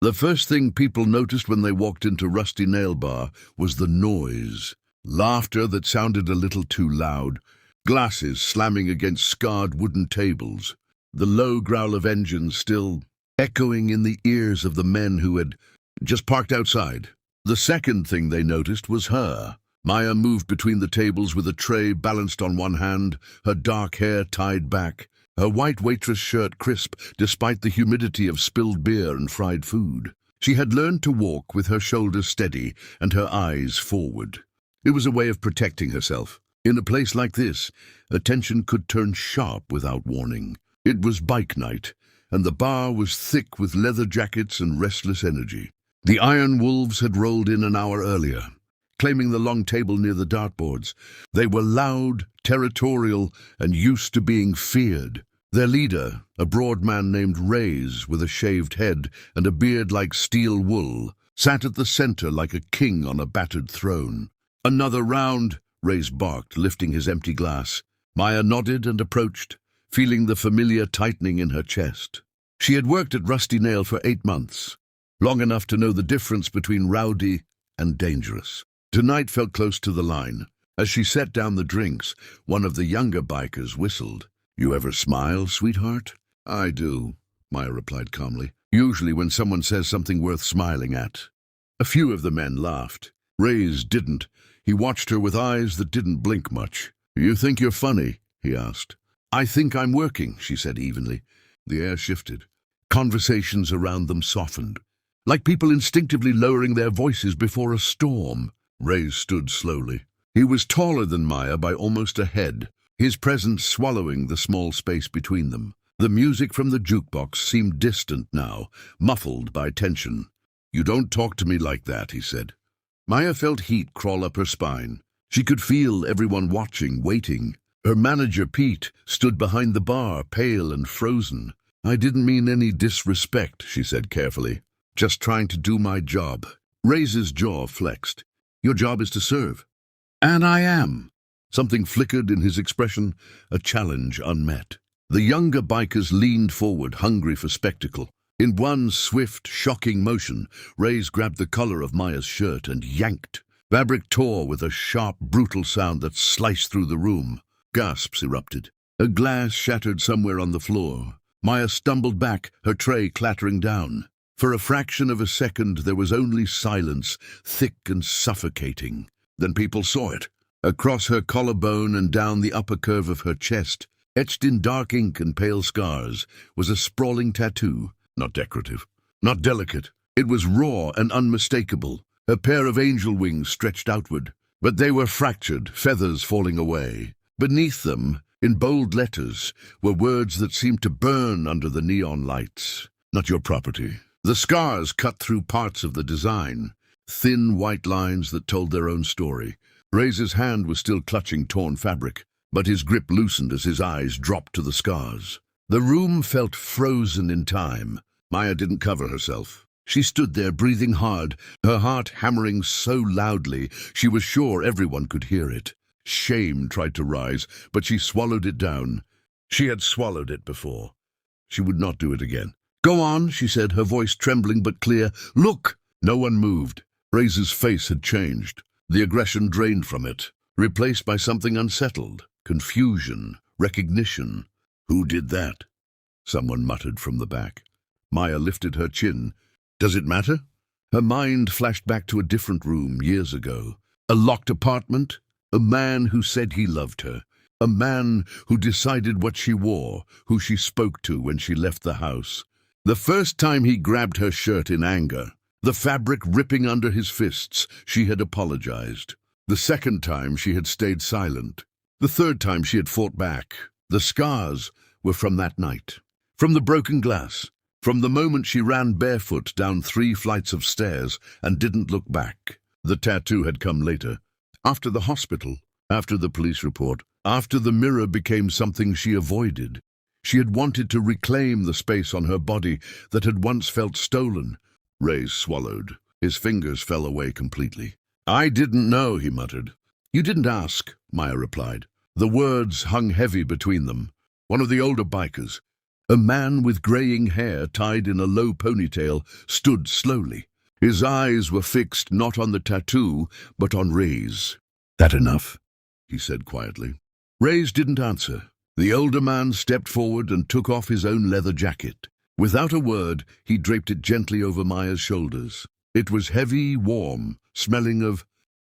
The first thing people noticed when they walked into Rusty Nail Bar was the noise. Laughter that sounded a little too loud, glasses slamming against scarred wooden tables, the low growl of engines still echoing in the ears of the men who had just parked outside. The second thing they noticed was her. Maya moved between the tables with a tray balanced on one hand, her dark hair tied back, her white waitress shirt crisp despite the humidity of spilled beer and fried food. She had learned to walk with her shoulders steady and her eyes forward. It was a way of protecting herself. In a place like this, attention could turn sharp without warning. It was bike night, and the bar was thick with leather jackets and restless energy. The Iron Wolves had rolled in an hour earlier, claiming the long table near the dartboards. They were loud, territorial, and used to being feared. Their leader, a broad man named Reyes with a shaved head and a beard like steel wool, sat at the center like a king on a battered throne. "Another round," Reyes barked, lifting his empty glass. Maya nodded and approached, feeling the familiar tightening in her chest. She had worked at Rusty Nail for 8 months, long enough to know the difference between rowdy and dangerous. Tonight felt close to the line. As she set down the drinks, one of the younger bikers whistled. "You ever smile, sweetheart?" "I do," Maya replied calmly. "Usually when someone says something worth smiling at." A few of the men laughed. Reyes didn't. He watched her with eyes that didn't blink much. "You think you're funny?" he asked. "I think I'm working," she said evenly. The air shifted. Conversations around them softened, like people instinctively lowering their voices before a storm. Reyes stood slowly. He was taller than Maya by almost a head, his presence swallowing the small space between them. The music from the jukebox seemed distant now, muffled by tension. "You don't talk to me like that," he said. Maya felt heat crawl up her spine. She could feel everyone watching, waiting. Her manager, Pete, stood behind the bar, pale and frozen. "I didn't mean any disrespect," she said carefully. "Just trying to do my job." Reyes's jaw flexed. "Your job is to serve." "And I am." Something flickered in his expression, a challenge unmet. The younger bikers leaned forward, hungry for spectacle. In one swift, shocking motion, Reyes grabbed the collar of Maya's shirt and yanked. Fabric tore with a sharp, brutal sound that sliced through the room. Gasps erupted. A glass shattered somewhere on the floor. Maya stumbled back, her tray clattering down. For a fraction of a second there was only silence, thick and suffocating. Then people saw it. Across her collarbone and down the upper curve of her chest, etched in dark ink and pale scars, was a sprawling tattoo. Not decorative, not delicate. It was raw and unmistakable. A pair of angel wings stretched outward, but they were fractured, feathers falling away. Beneath them, in bold letters, were words that seemed to burn under the neon lights. "Not your property." The scars cut through parts of the design, thin white lines that told their own story. Reyes's hand was still clutching torn fabric, but his grip loosened as his eyes dropped to the scars. The room felt frozen in time. Maya didn't cover herself. She stood there, breathing hard, her heart hammering so loudly she was sure everyone could hear it. Shame tried to rise, but she swallowed it down. She had swallowed it before. She would not do it again. "Go on," she said, her voice trembling but clear. "Look!" No one moved. Reyes's face had changed. The aggression drained from it, replaced by something unsettled. Confusion, recognition. "Who did that?" Someone muttered from the back. Maya lifted her chin. "Does it matter?" Her mind flashed back to a different room years ago. A locked apartment, a man who said he loved her, a man who decided what she wore, who she spoke to when she left the house. The first time he grabbed her shirt in anger, the fabric ripping under his fists, she had apologized. The second time she had stayed silent. The third time she had fought back. The scars were from that night, from the broken glass, from the moment she ran barefoot down 3 flights of stairs and didn't look back. The tattoo had come later, after the hospital, after the police report, after the mirror became something she avoided. She had wanted to reclaim the space on her body that had once felt stolen. Reyes swallowed. His fingers fell away completely. "I didn't know," he muttered. "You didn't ask," Maya replied. The words hung heavy between them. One of the older bikers, A man with greying hair tied in a low ponytail stood slowly. His eyes were fixed not on the tattoo, but on Ray's. "That enough?" he said quietly. Ray's didn't answer. The older man stepped forward and took off his own leather jacket. Without a word, he draped it gently over Maya's shoulders. It was heavy, warm, smelling of